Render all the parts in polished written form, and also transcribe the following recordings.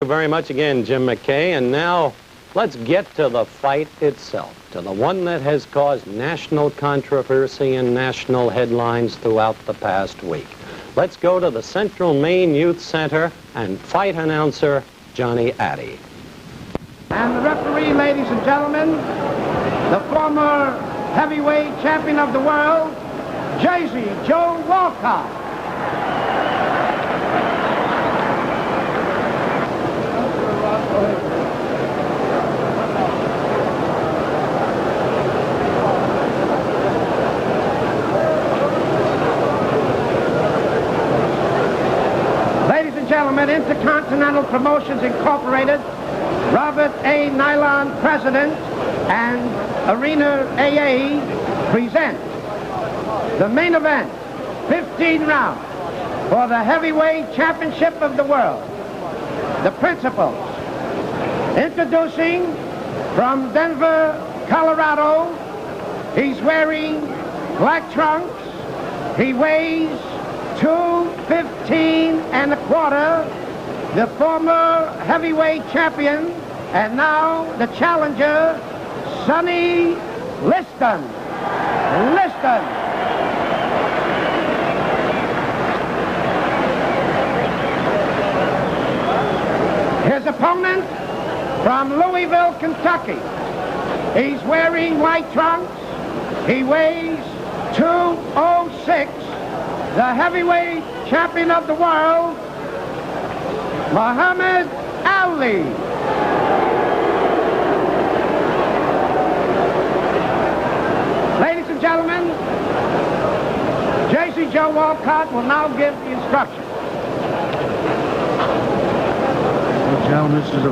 Thank you very much again, Jim McKay. And now let's get to the fight itself, to the one that has caused national controversy and national headlines throughout the past week. Let's go to the Central Maine Youth Center and fight announcer Johnny Addy. And the referee, ladies and gentlemen, the former heavyweight champion of the world, Jersey Joe Walcott. Ladies and gentlemen, Intercontinental Promotions Incorporated, Robert A. Nylon, President, and Arena AA present the main event, 15 rounds, for the heavyweight championship of the world. The principals, introducing from Denver, Colorado, he's wearing black trunks, he weighs 215 and a quarter, the former heavyweight champion, and now the challenger, Sonny Liston. His opponent from Louisville, Kentucky. He's wearing white trunks. He weighs 206. The heavyweight champion of the world, Muhammad Ali. Ladies and gentlemen, Jersey Joe Walcott will now give the instructions. Well, gentlemen, this is a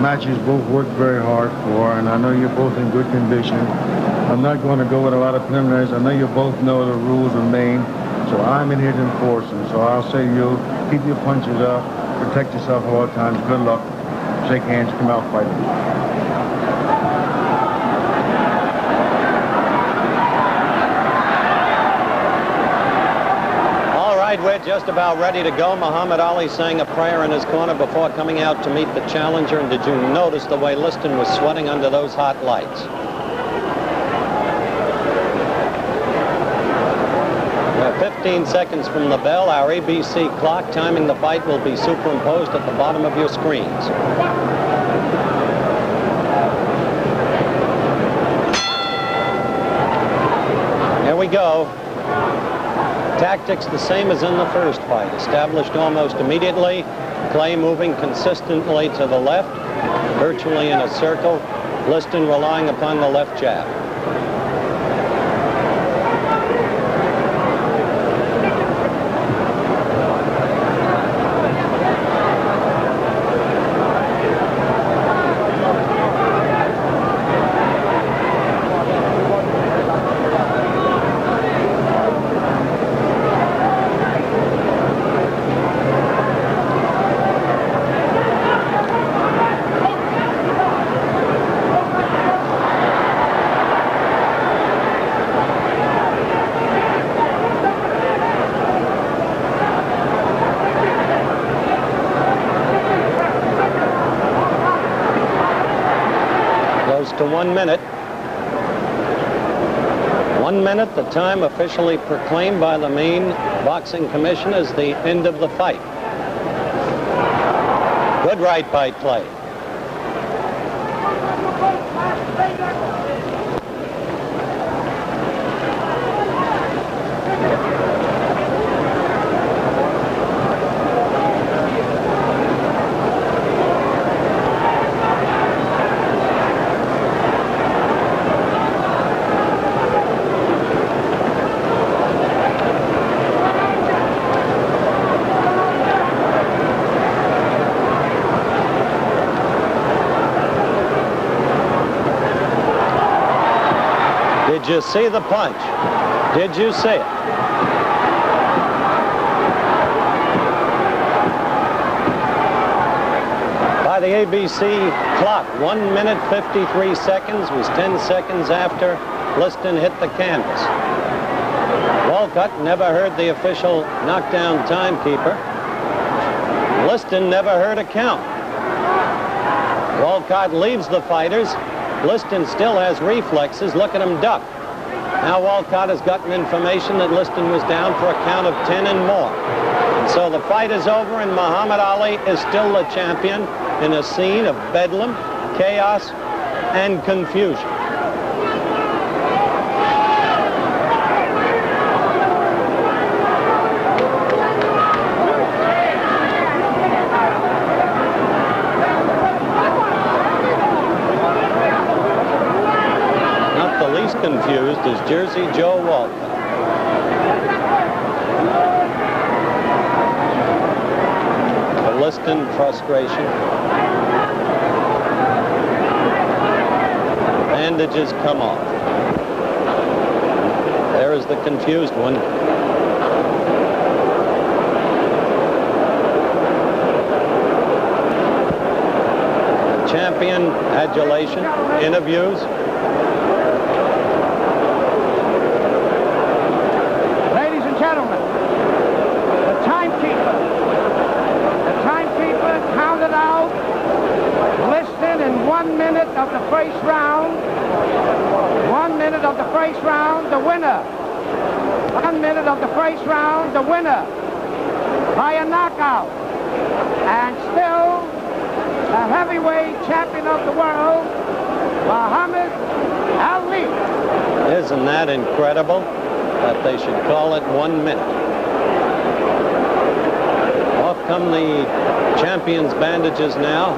match you both worked very hard for, and I know you're both in good condition. I'm not going to go with a lot of preliminaries. I know you both know the rules of Maine, so I'm in here to enforce them. So I'll say to you, keep your punches up, protect yourself at all times. Good luck. Shake hands, come out fighting. We're just about ready to go. Muhammad Ali saying a prayer in his corner before coming out to meet the challenger. And did you notice the way Liston was sweating under those hot lights? We're 15 seconds from the bell. Our ABC clock timing the fight will be superimposed at the bottom of your screens. Here we go. Tactics the same as in the first fight. Established almost immediately. Clay moving consistently to the left, virtually in a circle. Liston relying upon the left jab. To 1 minute. 1 minute, the time officially proclaimed by the Maine Boxing Commission as the end of the fight. Good right by Clay. Did you see the punch? Did you see it? By the ABC clock, 1 minute 53 seconds was 10 seconds after Liston hit the canvas. Walcott never heard the official knockdown timekeeper. Liston never heard a count. Walcott leaves the fighters. Liston still has reflexes. Look at him duck. Now Walcott has gotten information that Liston was down for a count of 10 and more. And so the fight is over, and Muhammad Ali is still the champion in a scene of bedlam, chaos, and confusion. Confused is Jersey Joe Walton. The Liston frustration. Bandages come off. There is the confused one. Champion adulation, interviews. Gentlemen, the timekeeper counted out Liston in 1 minute of the first round. 1 minute of the first round, the winner. 1 minute of the first round, the winner by a knockout. And still the heavyweight champion of the world, Muhammad Ali. Isn't that incredible? That they should call it 1 minute. Off come the champion's bandages now.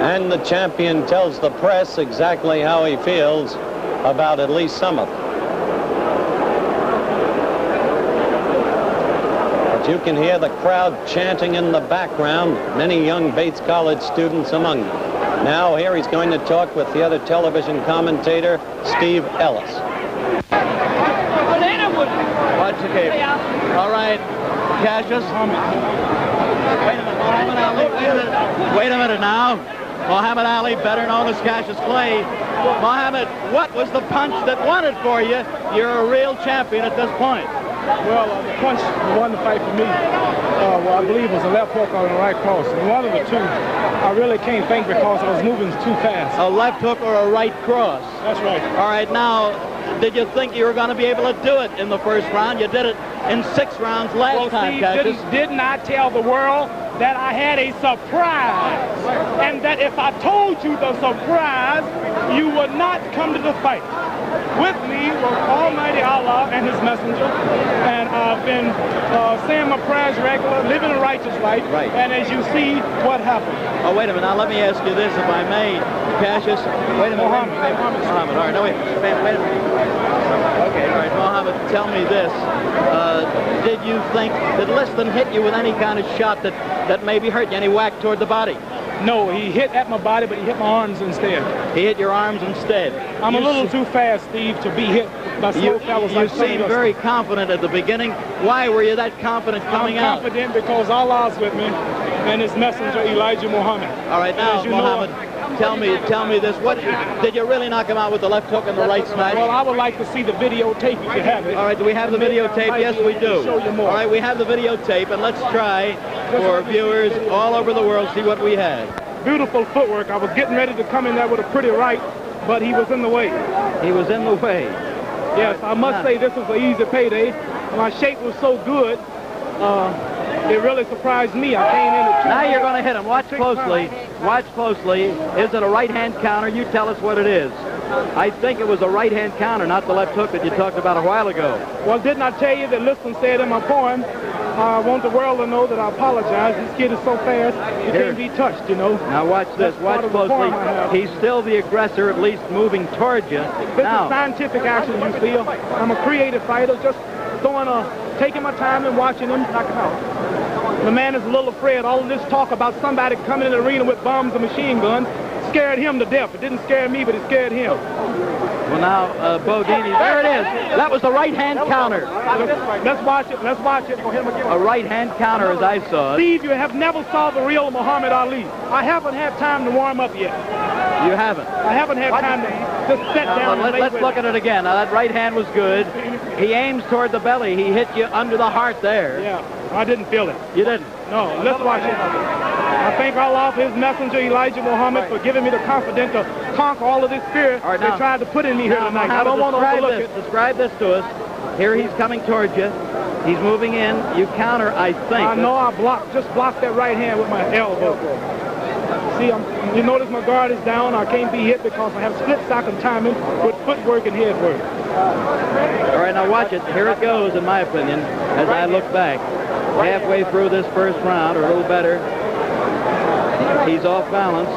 And the champion tells the press exactly how he feels about at least some of them. But you can hear the crowd chanting in the background, many young Bates College students among them. Now here he's going to talk with the other television commentator, Steve Ellis. Watch the game. All right, Cassius. Wait a minute now. Muhammad Ali, better known as Cassius Clay. Muhammad, what was the punch that won it for you? You're a real champion at this point. Well, the punch that won the fight for me, well, I believe was a left hook or a right cross. And one of the two, I really can't think because I was moving too fast. A left hook or a right cross? That's right. All right, now, did you think you were going to be able to do it in the first round? You did it in 6 rounds last time, Cassius. Didn't I tell the world that I had a surprise? And that if I told you the surprise, you would not come to the fight. With me was Almighty Allah and his messenger, and I've been saying my prayers regular, living a righteous life, right. And as you see, what happened. Oh, wait a minute. Now, let me ask you this, if I may, Cassius. Wait a minute. Mohammed. All right, no, wait a minute. Okay, all right, Mohammed, tell me this. Did you think that Liston hit you with any kind of shot that maybe hurt you, any whack toward the body? No, he hit at my body, but he hit my arms instead. He hit your arms instead. I'm a little too fast, Steve, to be hit by slow fellas like you seemed very confident at the beginning. Why were you that confident coming out? I'm confident because Allah's with me and his messenger, Elijah Muhammad. All right, now, Muhammad, tell me this. What did you really knock him out with the left hook and the right smash? Well, I would like to see the videotape if you have it. All right, do we have the videotape? Yes, we do. Show you more. All right, we have the videotape, and let's try for viewers all over the world see what we had. Beautiful footwork. I was getting ready to come in there with a pretty right, but he was in the way. He was in the way. Yes, I must say this was an easy payday. My shape was so good, it really surprised me. I came in at 2. Now you're going to hit him. Watch closely. Watch closely. Is it a right-hand counter? You tell us what it is. I think it was a right-hand counter, not the left hook that you talked about a while ago. Well, didn't I tell you that Liston said in my poem, I want the world to know that I apologize. This kid is so fast, he can't be touched, you know. Now watch this. Watch closely. He's still the aggressor, at least moving towards you. This is scientific action, you feel. I'm a creative fighter, just taking my time and watching him knock him out. The man is a little afraid. All of this talk about somebody coming in the arena with bombs and machine guns scared him to death. It didn't scare me, but it scared him. Well, now, Bodini, there it is. That was the right-hand counter. Let's watch it. Let's watch it. A right-hand counter, as I saw it. Steve, you have never saw the real Muhammad Ali. I haven't had time to warm up yet. You haven't? I haven't had time to just sit down and let's look at it again. Now, that right hand was good. He aims toward the belly. He hit you under the heart there. Yeah, I didn't feel it. You didn't? No, let's watch it. I thank Allah for his messenger, Elijah Muhammad, for giving me the confidence to conquer all of this fear they tried to put in me here tonight. I don't want to overlook it. Describe this to us. Here he's coming towards you. He's moving in. You counter, I think. I know I just blocked that right hand with my elbow. See, you notice my guard is down. I can't be hit because I have split-second timing with footwork and head work. All right, now watch it. Here it goes, in my opinion, as I look back. Halfway through this first round, or a little better. He's off balance.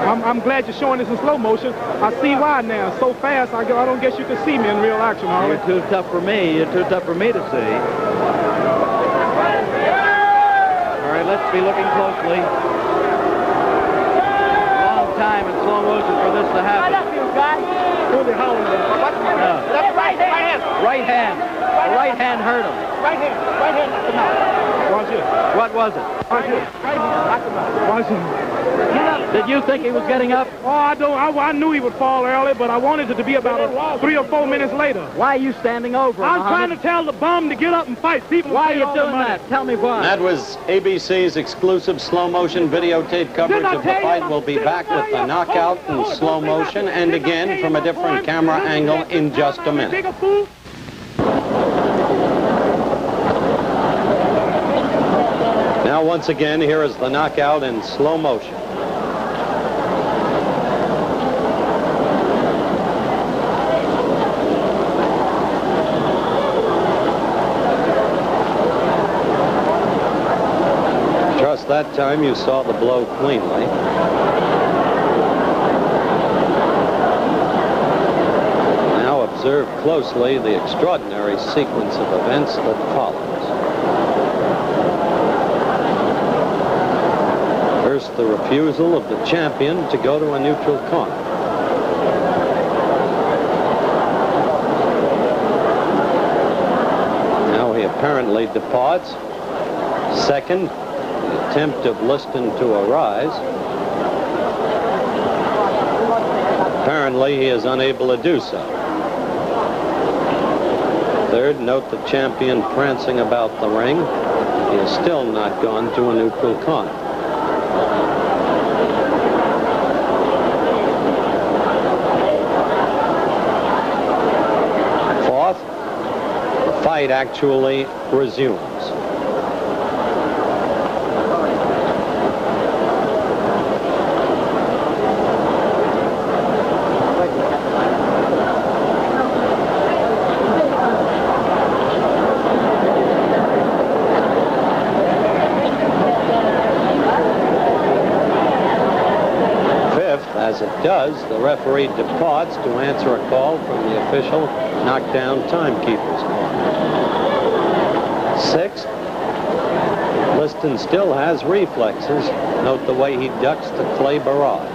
I'm glad you're showing this in slow motion. I see why now. So fast, I don't guess you can see me in real action. You're too tough for me. You're too tough for me to see. All right, let's be looking closely. Long time in slow motion for this to happen. Who's he howling about? No. That's right hand. Right hand. The right hand hurt him. Right hand. Right hand. Watch it. What was it? Watch it. Right hand. Watch it. Did you think he was getting up? Oh, I knew he would fall early, but I wanted it to be about 3 or 4 minutes later. Why are you standing over him, I'm trying to tell the bum to get up and fight. People why are you doing that? Tell me why. That was ABC's exclusive slow motion videotape coverage of the fight. We'll be back with the knockout in slow motion and again from a different camera angle in just a minute. Now, once again, here is the knockout in slow motion. Just that time, you saw the blow cleanly. Now observe closely the extraordinary sequence of events that follows. First, the refusal of the champion to go to a neutral corner. Now he apparently departs. Second, the attempt of Liston to arise. Apparently, he is unable to do so. Third, note the champion prancing about the ring. He has still not gone to a neutral corner. Fourth, the fight actually resumes. As it does, the referee departs to answer a call from the official knockdown timekeeper's corner. Sixth, Liston still has reflexes. Note the way he ducks the clay barrage.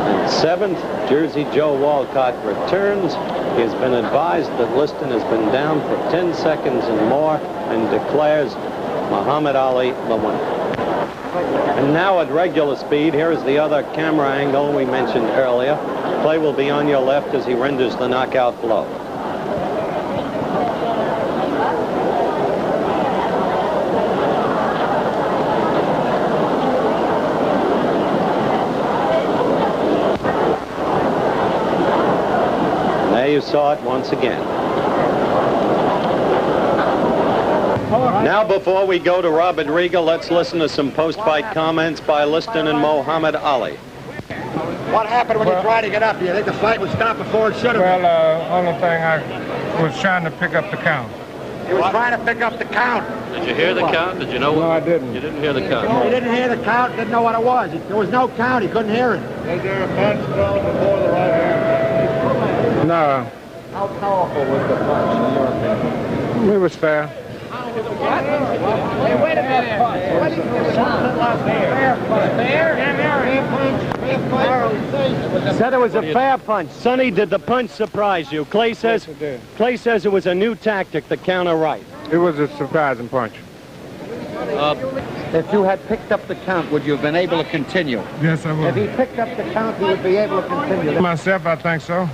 And seventh, Jersey Joe Walcott returns. He has been advised that Liston has been down for 10 seconds and more and declares Muhammad Ali the winner. And now at regular speed, here is the other camera angle we mentioned earlier. Play will be on your left as he renders the knockout blow. And there you saw it once again. Now, before we go to Robert Riegel, let's listen to some post-fight comments by Liston and Muhammad Ali. What happened when you tried to get up? Do you think the fight would stop before it should have? Well, only thing I was trying to pick up the count. He was trying to pick up the count. Did you hear the count? Did you know? No, I didn't. You didn't hear the count? He didn't hear the count, didn't know what it was. There was no count, he couldn't hear it. Was there a punch thrown before the right hand? No. How powerful was the punch in your opinion? It was fair. How Hey, wait a minute. What is this? Said it was a fair punch. Sonny, did the punch surprise you? Clay says it was a new tactic to counter right. It was a surprising punch. If you had picked up the count, would you have been able to continue? Yes, I If he picked up the count, he would be able to continue. Myself, I think so.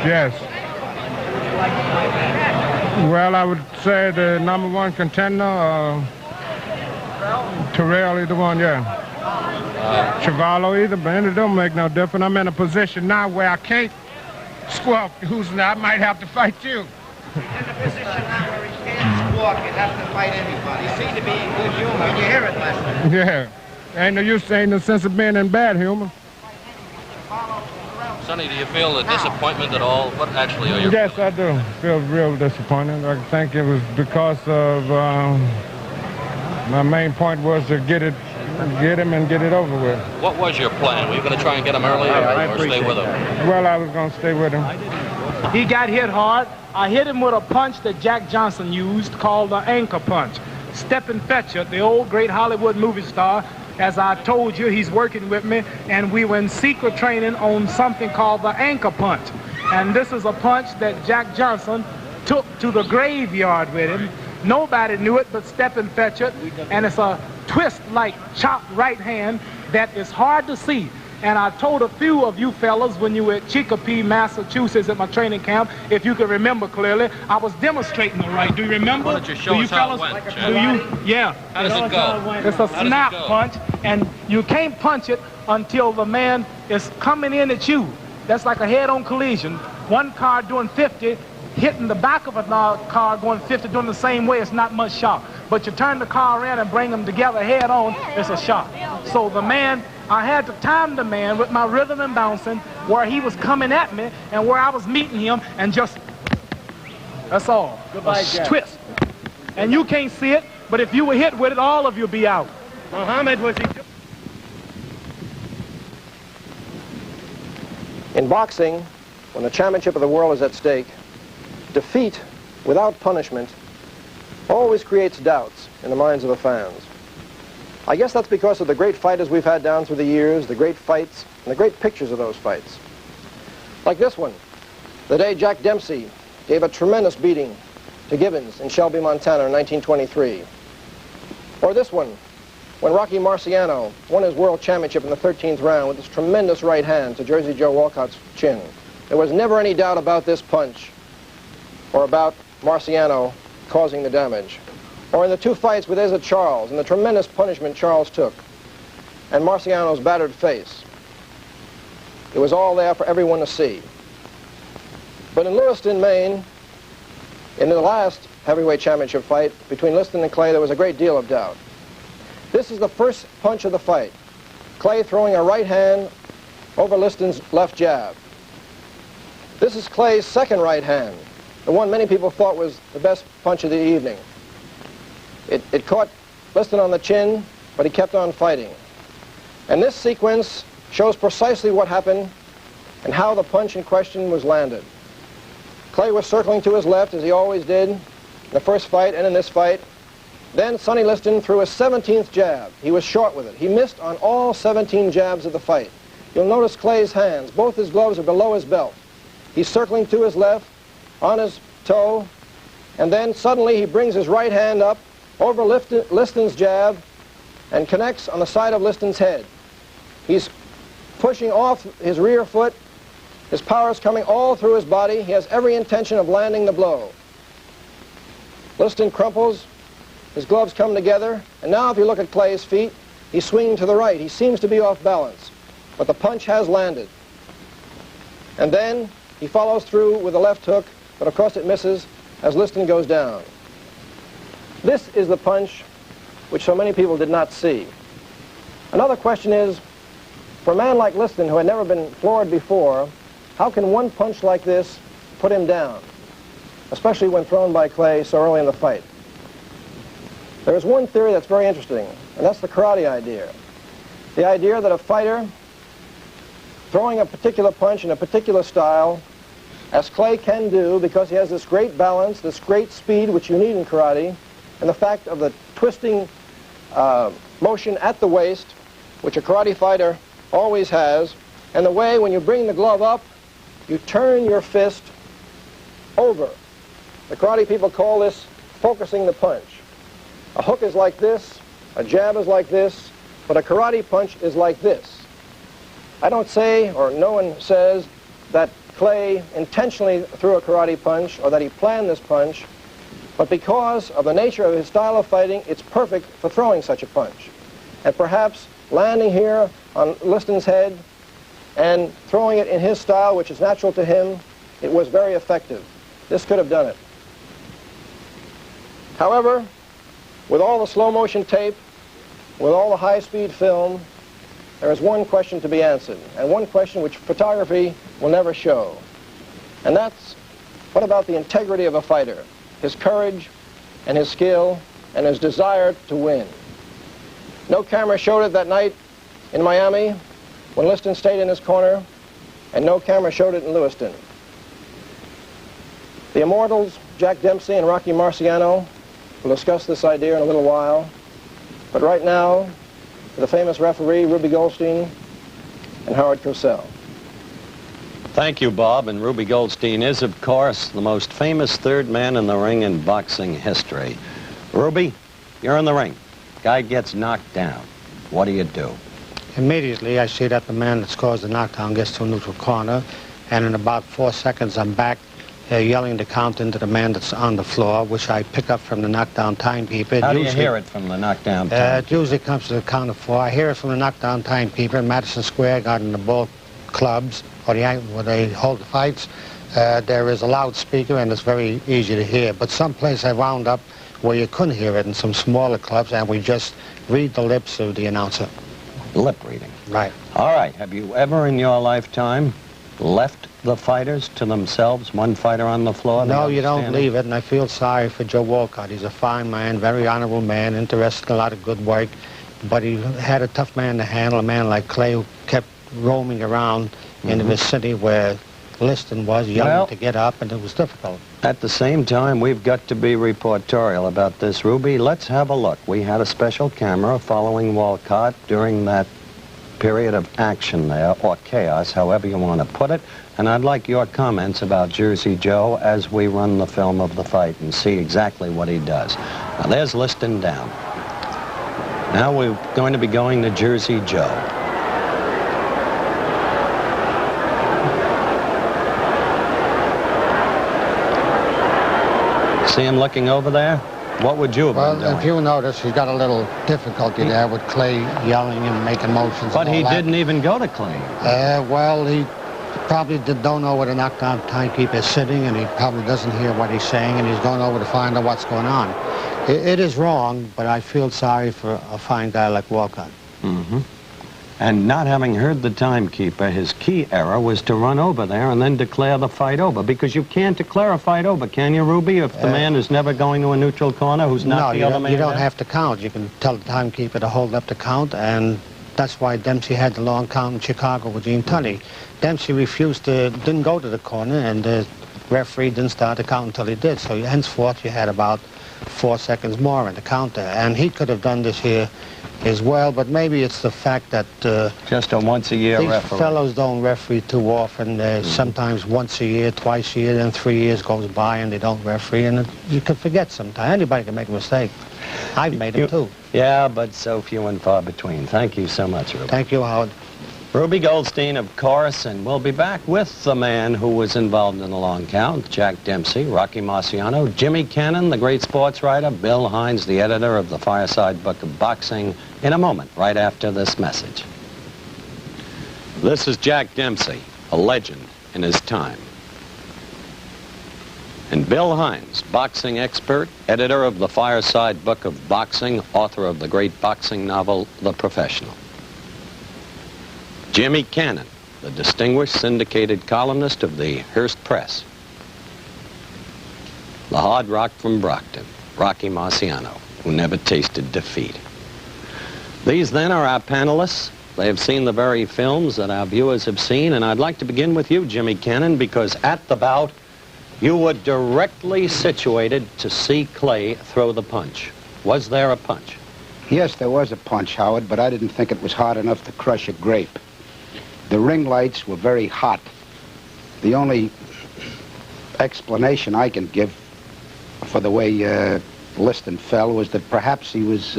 Yes. Well, I would say the #1 contender, Terrell, either one, yeah. Chavallo, either, but it don't make no difference. I'm in a position now where I can't squawk who's not. I might have to fight you. In the position now where he can't squawk and have to fight anybody. He seemed to be in good humor. Can you hear it, Leslie? Yeah. Ain't no use, ain't no sense of being in bad humor. Sonny, do you feel a disappointment at all? What actually are your Yes, feelings? I do. Feel real disappointed. I think it was because of my main point was to get him and get it over with. What was your plan? Were you going to try and get him early or stay with him? Well, I was going to stay with him. He got hit hard. I hit him with a punch that Jack Johnson used called the anchor punch. Stephen Fetcher, the old great Hollywood movie star, as I told you, he's working with me, and we were in secret training on something called the anchor punch. And this is a punch that Jack Johnson took to the graveyard with him. Nobody knew it but Stephen Fetcher, and it's a twist-like chopped right hand that is hard to see. And I told a few of you fellas when you were at Chicopee, Massachusetts at my training camp, if you can remember clearly, I was demonstrating the right. Do you remember? Why don't you show us how it went, Jack? Do you? Yeah. How does it go? It's a How does it snap go? punch, and you can't punch it until the man is coming in at you. That's like a head-on collision. One car doing 50, hitting the back of another car going 50, doing the same way, it's not much shock. But you turn the car around and bring them together head-on, it's a shock. So the man, I had to time the man with my rhythm and bouncing where he was coming at me and where I was meeting him, and just, that's all. Goodbye, A Jack. twist. And you can't see it, but if you were hit with it, all of you would be out. Muhammad, was he... In boxing, when the championship of the world is at stake, defeat without punishment always creates doubts in the minds of the fans. I guess that's because of the great fighters we've had down through the years, the great fights, and the great pictures of those fights. Like this one, the day Jack Dempsey gave a tremendous beating to Gibbons in Shelby, Montana in 1923. Or this one, when Rocky Marciano won his world championship in the 13th round with his tremendous right hand to Jersey Joe Walcott's chin. There was never any doubt about this punch or about Marciano causing the damage. Or in the two fights with Izza Charles and the tremendous punishment Charles took and Marciano's battered face. It was all there for everyone to see. But in Lewiston, Maine, in the last heavyweight championship fight between Liston and Clay, there was a great deal of doubt. This is the first punch of the fight. Clay throwing a right hand over Liston's left jab. This is Clay's second right hand, the one many people thought was the best punch of the evening. It caught Liston on the chin, but he kept on fighting. And this sequence shows precisely what happened and how the punch in question was landed. Clay was circling to his left, as he always did in the first fight and in this fight. Then Sonny Liston threw a 17th jab. He was short with it. He missed on all 17 jabs of the fight. You'll notice Clay's hands. Both his gloves are below his belt. He's circling to his left, on his toe, and then suddenly he brings his right hand up over Liston's jab and connects on the side of Liston's head. He's pushing off his rear foot. His power is coming all through his body. He has every intention of landing the blow. Liston crumples. His gloves come together. And now if you look at Clay's feet, he's swinging to the right. He seems to be off balance. But the punch has landed. And then he follows through with a left hook, but of course it misses as Liston goes down. This is the punch which so many people did not see. Another question is, for a man like Liston, who had never been floored before, how can one punch like this put him down, especially when thrown by Clay so early in the fight? There is one theory that's very interesting, and that's the karate idea. The idea that a fighter throwing a particular punch in a particular style as Clay can do, because he has this great balance, this great speed which you need in karate, and the fact of the twisting motion at the waist, which a karate fighter always has, and the way when you bring the glove up, you turn your fist over. The karate people call this focusing the punch. A hook is like this, a jab is like this, but a karate punch is like this. I don't say, or no one says, that Clay intentionally threw a karate punch or that he planned this punch, but because of the nature of his style of fighting, it's perfect for throwing such a punch. And perhaps landing here on Liston's head and throwing it in his style, which is natural to him, it was very effective. This could have done it. However, with all the slow motion tape, with all the high-speed film, there is one question to be answered, and one question which photography will never show. And that's, what about the integrity of a fighter, his courage and his skill and his desire to win? No camera showed it that night in Miami when Liston stayed in his corner, and no camera showed it in Lewiston. The immortals, Jack Dempsey and Rocky Marciano, will discuss this idea in a little while, but right now, the famous referee, Ruby Goldstein, and Howard Cosell. Thank you, Bob. And Ruby Goldstein is, of course, the most famous third man in the ring in boxing history. Ruby, you're in the ring. Guy gets knocked down. What do you do? Immediately, I see that the man that's caused the knockdown gets to a neutral corner, and in about 4 seconds, I'm back yelling the count into the man that's on the floor, which I pick up from the knockdown timekeeper. How do you hear it from the knockdown timekeeper? It usually comes to the count of 4. I hear it from the knockdown timekeeper in Madison Square Garden, the Bull Clubs, or where they hold the fights. There is a loudspeaker, and it's very easy to hear. But someplace I wound up where you couldn't hear it in some smaller clubs, and we just read the lips of the announcer. Lip reading. Right. All right. Have you ever in your lifetime left the fighters to themselves, one fighter on the floor? No, you don't leave it, and I feel sorry for Joe Walcott. He's a fine man, very honorable man, interested in a lot of good work, but he had a tough man to handle, a man like Clay who kept roaming around in the vicinity where Liston was, yelling to get up, and it was difficult. At the same time, we've got to be reportorial about this, Ruby. Let's have a look. We had a special camera following Walcott during that period of action there, or chaos, however you want to put it. And I'd like your comments about Jersey Joe as we run the film of the fight and see exactly what he does. Now, there's Liston down. Now we're going to be going to Jersey Joe. See him looking over there? What would you have been doing? Well, if you notice, he's got a little difficulty there with Clay yelling and making motions. But he didn't even go to Clay. Well, he probably don't know where the knockdown timekeeper is sitting, and he probably doesn't hear what he's saying, and he's going over to find out what's going on. It is wrong, but I feel sorry for a fine guy like Walcott. And not having heard the timekeeper, his key error was to run over there and then declare the fight over, because you can't declare a fight over, can you, Ruby, if the man is never going to a neutral corner who's not the other man? No, you don't have to count. You can tell the timekeeper to hold up the count, and that's why Dempsey had the long count in Chicago with Gene Tunney. Dempsey didn't go to the corner, and the referee didn't start the count until he did, so henceforth you had about 4 seconds more in the counter, and he could have done this here as well, but maybe it's the fact that just a once-a-year these referee. Fellows don't referee too often. Sometimes once a year, twice a year, then 3 years goes by and they don't referee, and you can forget sometimes. Anybody can make a mistake. I've made them too. Yeah, but so few and far between. Thank you so much, Ruby. Thank you, Howard. Ruby Goldstein, of course, and we'll be back with the man who was involved in the long count, Jack Dempsey, Rocky Marciano, Jimmy Cannon, the great sports writer, Bill Hines, the editor of the Fireside Book of Boxing, in a moment, right after this message. This is Jack Dempsey, a legend in his time. And Bill Hines, boxing expert, editor of the Fireside Book of Boxing, author of the great boxing novel, The Professional. Jimmy Cannon, the distinguished syndicated columnist of the Hearst Press. The hard rock from Brockton, Rocky Marciano, who never tasted defeat. These then are our panelists, They have seen the very films that our viewers have seen, and I'd like to begin with you, Jimmy Cannon, because at the bout, you were directly situated to see Clay throw the punch. Was there a punch? Yes, there was a punch, Howard, but I didn't think it was hard enough to crush a grape. The ring lights were very hot. The only explanation I can give for the way Liston fell was that perhaps he was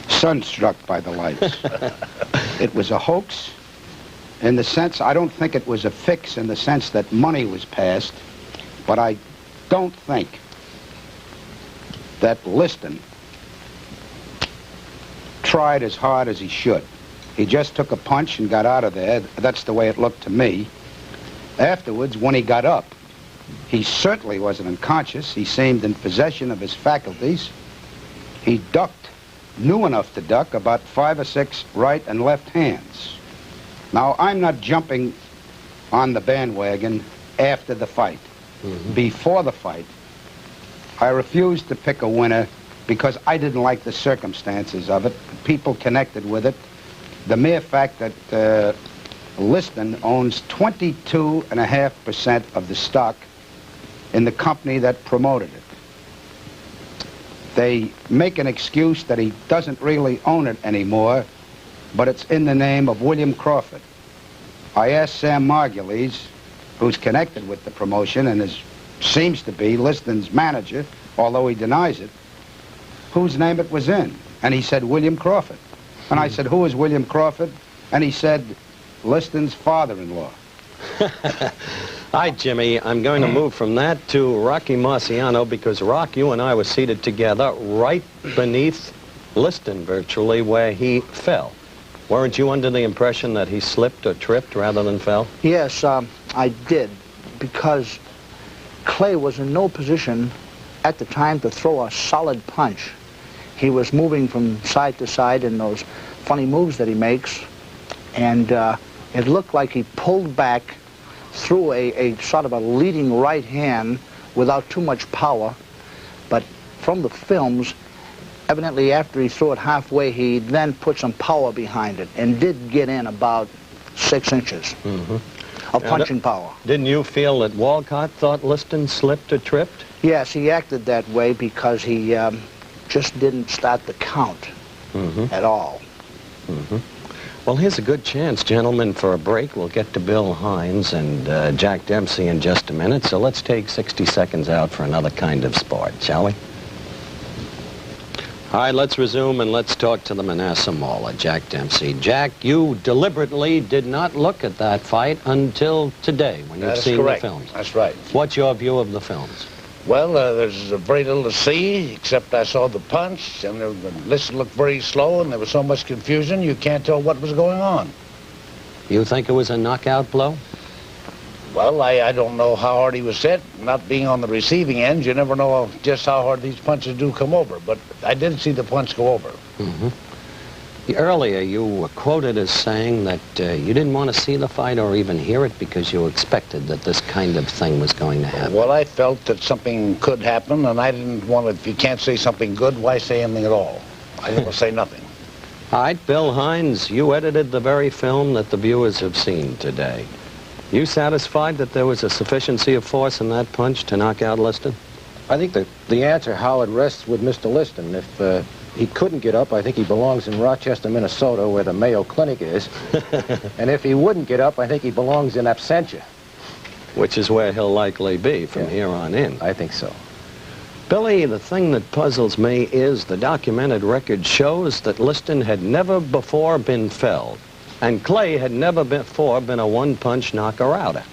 sunstruck by the lights. It was a hoax in the sense, I don't think it was a fix in the sense that money was passed, but I don't think that Liston tried as hard as he should. He just took a punch and got out of there. That's the way it looked to me. Afterwards, when he got up, he certainly wasn't unconscious. He seemed in possession of his faculties. He ducked, knew enough to duck, about 5 or 6 right and left hands. Now, I'm not jumping on the bandwagon after the fight. Before the fight, I refused to pick a winner because I didn't like the circumstances of it, the people connected with it, the mere fact that Liston owns 22.5% of the stock in the company that promoted it. They make an excuse that he doesn't really own it anymore, but it's in the name of William Crawford. I asked Sam Margulies, who's connected with the promotion and seems to be Liston's manager, although he denies it, whose name it was in. And he said, William Crawford. And I said, who is William Crawford? And he said, Liston's father-in-law. Hi, Jimmy. I'm going to move from that to Rocky Marciano because, Rock, you and I were seated together right beneath Liston, virtually, where he fell. Weren't you under the impression that he slipped or tripped rather than fell? Yes, I did, because Clay was in no position at the time to throw a solid punch. He was moving from side to side in those funny moves that he makes, and it looked like he pulled back through a sort of a leading right hand without too much power. But from the films, evidently after he threw it halfway, he then put some power behind it and did get in about 6 inches of punching power. Didn't you feel that Walcott thought Liston slipped or tripped? Yes, he acted that way because he just didn't start the count at all. Well, here's a good chance, gentlemen, for a break. We'll get to Bill Hines and Jack Dempsey in just a minute, so let's take 60 seconds out for another kind of sport, shall we? All right, let's resume and let's talk to the Manasseh Mauler, Jack Dempsey. Jack, you deliberately did not look at that fight until today when you've seen the films. That's right. What's your view of the films? Well, there's very little to see, except I saw the punch, and the list looked very slow, and there was so much confusion, you can't tell what was going on. You think it was a knockout blow? Well, I don't know how hard he was hit. Not being on the receiving end, you never know just how hard these punches do come over, but I did see the punch go over. Earlier, you were quoted as saying that you didn't want to see the fight or even hear it because you expected that this kind of thing was going to happen. Well, I felt that something could happen, and I didn't want to, if you can't say something good, why say anything at all? I didn't want to say nothing. All right, Bill Hines, you edited the very film that the viewers have seen today. You satisfied that there was a sufficiency of force in that punch to knock out Liston? I think the answer, Howard, rests with Mr. Liston. If he couldn't get up, I think he belongs in Rochester, Minnesota, where the Mayo Clinic is. And if he wouldn't get up, I think he belongs in absentia. Which is where he'll likely be from here on in. I think so. Billy, the thing that puzzles me is the documented record shows that Liston had never before been felled, and Clay had never before been a one-punch knocker-outer.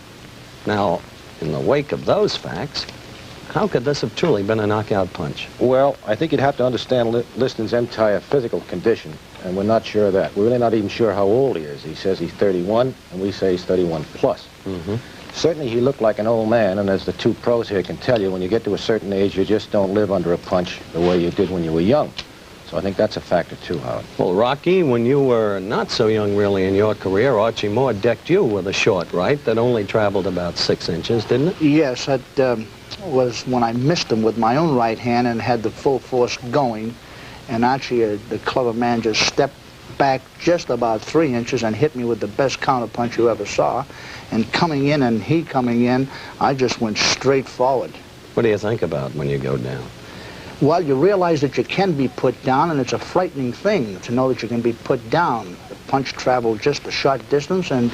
Now, in the wake of those facts, how could this have truly been a knockout punch? Well, I think you'd have to understand Liston's entire physical condition, and we're not sure of that. We're really not even sure how old he is. He says he's 31, and we say he's 31 plus. Certainly he looked like an old man, and as the two pros here can tell you, when you get to a certain age, you just don't live under a punch the way you did when you were young. So I think that's a factor too, Howard. Well, Rocky, when you were not so young really in your career, Archie Moore decked you with a short right that only traveled about 6 inches, didn't it? Yes, that was when I missed him with my own right hand and had the full force going, and Archie, the clever man, just stepped back just about 3 inches and hit me with the best counterpunch you ever saw. And coming in and he coming in, I just went straight forward. What do you think about when you go down? Well, you realize that you can be put down, and it's a frightening thing to know that you can be put down. The punch traveled just a short distance, and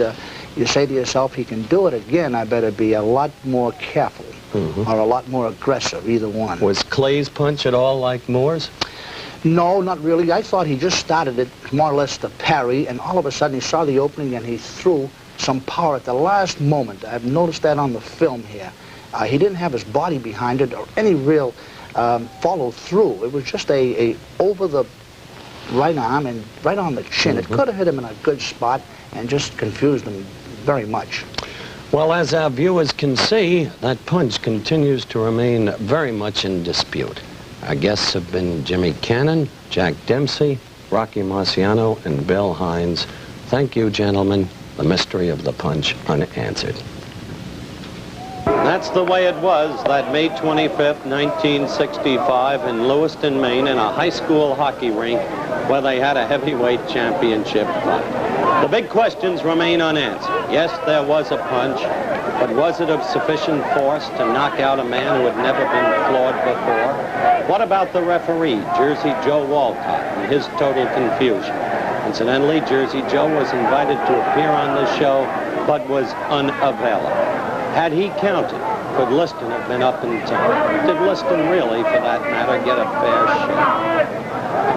you say to yourself, he can do it again, I better be a lot more careful, or a lot more aggressive, either one. Was Clay's punch at all like Moore's? No, not really. I thought he just started it more or less to parry, and all of a sudden he saw the opening and he threw some power at the last moment. I've noticed that on the film here. He didn't have his body behind it or any real follow through. It was just a over the right arm and right on the chin. It could have hit him in a good spot and just confused him very much. Well, as our viewers can see, that punch continues to remain very much in dispute. Our guests have been Jimmy Cannon, Jack Dempsey, Rocky Marciano, and Bill Hines. Thank you, gentlemen. The mystery of the punch unanswered. That's the way it was that May 25th, 1965 in Lewiston, Maine, in a high school hockey rink where they had a heavyweight championship fight. The big questions remain unanswered. Yes, there was a punch, but was it of sufficient force to knock out a man who had never been floored before? What about the referee, Jersey Joe Walcott, and his total confusion? Incidentally, Jersey Joe was invited to appear on this show, but was unavailable. Had he counted, could Liston have been up in time? Did Liston really, for that matter, get a fair shake?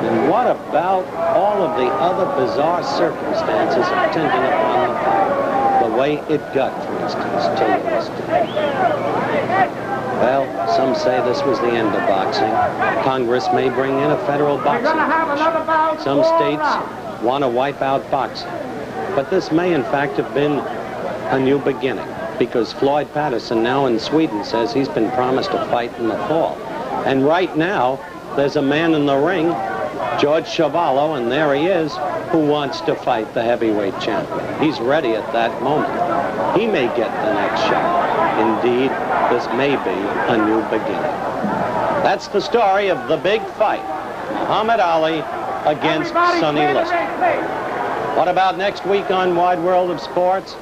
And what about all of the other bizarre circumstances attending upon the fight? The way it got, for instance, to Liston. Well, some say this was the end of boxing. Congress may bring in a federal boxing commission. Some states want to wipe out boxing. But this may, in fact, have been a new beginning, because Floyd Patterson now in Sweden says he's been promised a fight in the fall. And right now, there's a man in the ring, George Chavallo, and there he is, who wants to fight the heavyweight champion. He's ready at that moment. He may get the next shot. Indeed, this may be a new beginning. That's the story of the big fight, Muhammad Ali against Sonny Liston. What about next week on Wide World of Sports?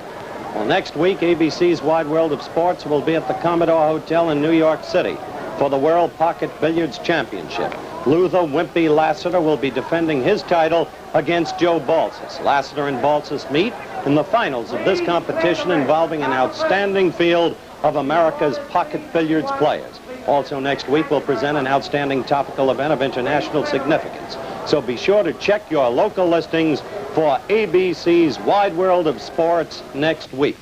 Well, next week, ABC's Wide World of Sports will be at the Commodore Hotel in New York City for the World Pocket Billiards Championship. Luther Wimpy Lassiter will be defending his title against Joe Balsas. Lassiter and Balsas meet in the finals of this competition involving an outstanding field of America's pocket billiards players. Also next week, we'll present an outstanding topical event of international significance. So be sure to check your local listings for ABC's Wide World of Sports next week.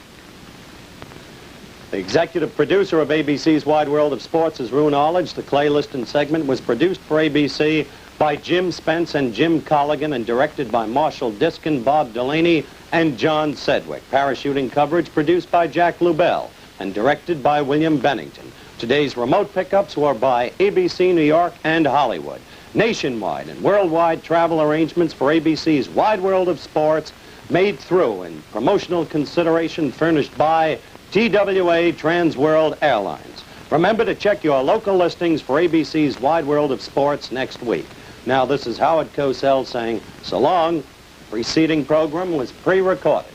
The executive producer of ABC's Wide World of Sports is Rune Arledge. The Clay Liston segment was produced for ABC by Jim Spence and Jim Colligan and directed by Marshall Diskin, Bob Delaney, and John Sedgwick. Parachuting coverage produced by Jack Lubell and directed by William Bennington. Today's remote pickups were by ABC New York and Hollywood. Nationwide and worldwide travel arrangements for ABC's Wide World of Sports made through and promotional consideration furnished by TWA Trans World Airlines. Remember to check your local listings for ABC's Wide World of Sports next week. Now, this is Howard Cosell saying so long. The preceding program was pre-recorded.